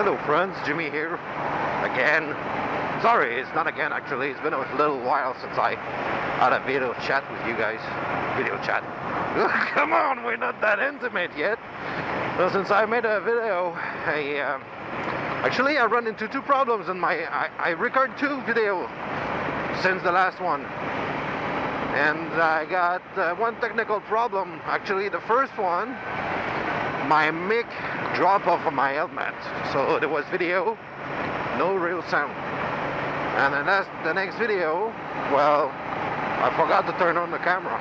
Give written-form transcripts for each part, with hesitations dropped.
Hello friends, Jimmy here again. Sorry, it's not again actually. It's been a little while since I had a video chat with you guys. Video chat. Come on, we're not that intimate yet. So since I made a video, actually I run into two problems in my... I record two videos since the last one. And I got one technical problem. Actually, the first one, my mic dropped off of my helmet. So there was video, no real sound. And then the next video, well, I forgot to turn on the camera.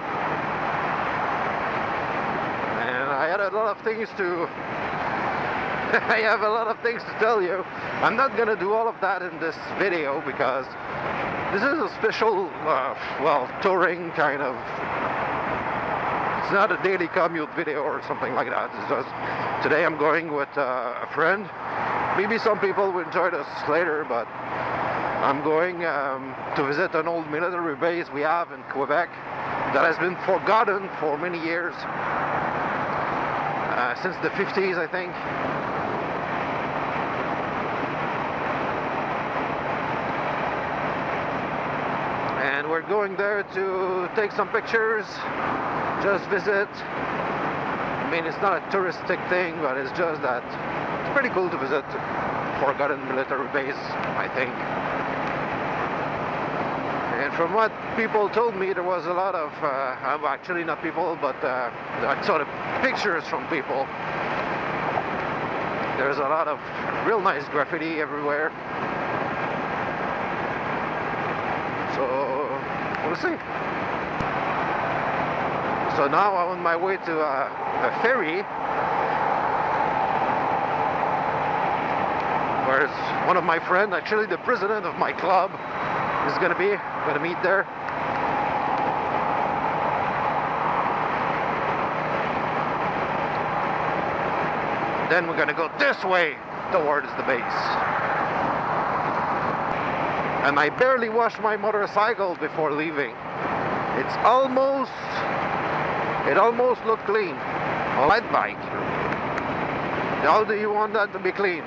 And I had a lot of things to... I have a lot of things to tell you. I'm not gonna do all of that in this video because this is a special, well, touring kind of... It's not a daily commute video or something like that. It's just, today I'm going with a friend. Maybe some people will enjoy this later, but I'm going to visit an old military base we have in Quebec that has been forgotten for many years. Since the 50s, I think. And we're going there to take some pictures, just visit. I mean, it's not a touristic thing, but it's just that it's pretty cool to visit forgotten military base, I think. And from what people told me, there was a lot of, actually not people, but I saw the pictures from people. There's a lot of real nice graffiti everywhere. So, we'll see. So now I'm on my way to a ferry, where one of my friends, actually the president of my club, is gonna be. I'm gonna meet there. Then we're gonna go this way towards the base. And I barely washed my motorcycle before leaving. It almost looked clean. A light bike. How do you want that to be clean?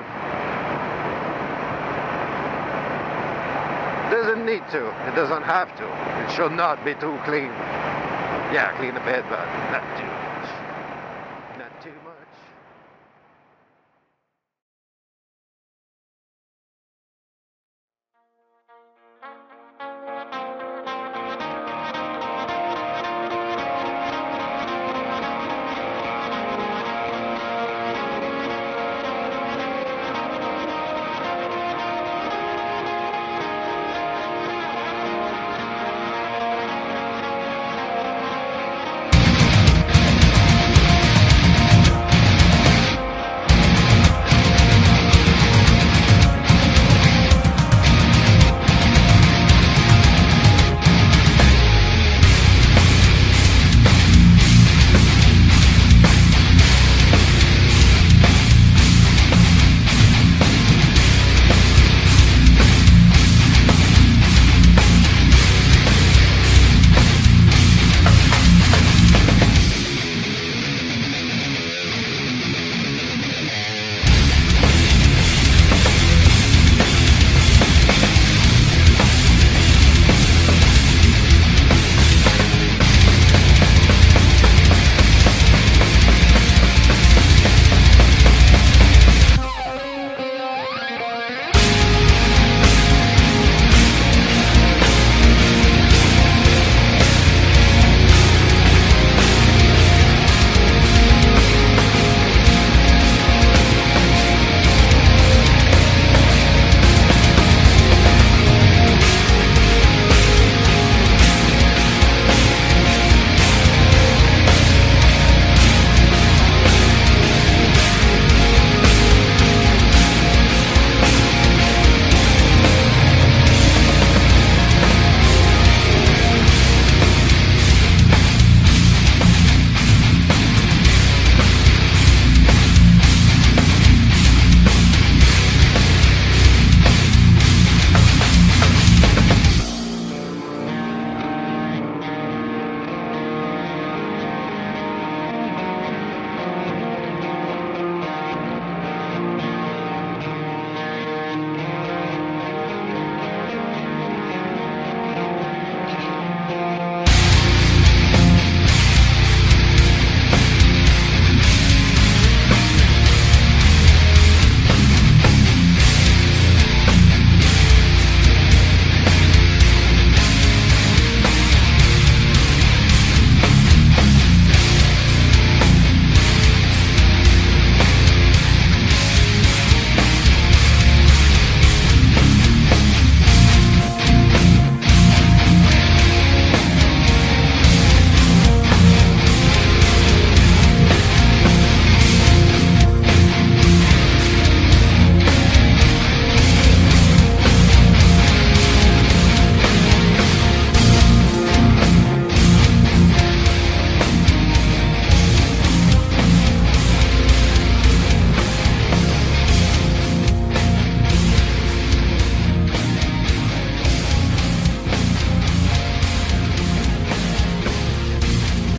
Doesn't need to. It doesn't have to. It should not be too clean. Yeah, clean a bit, but not too much.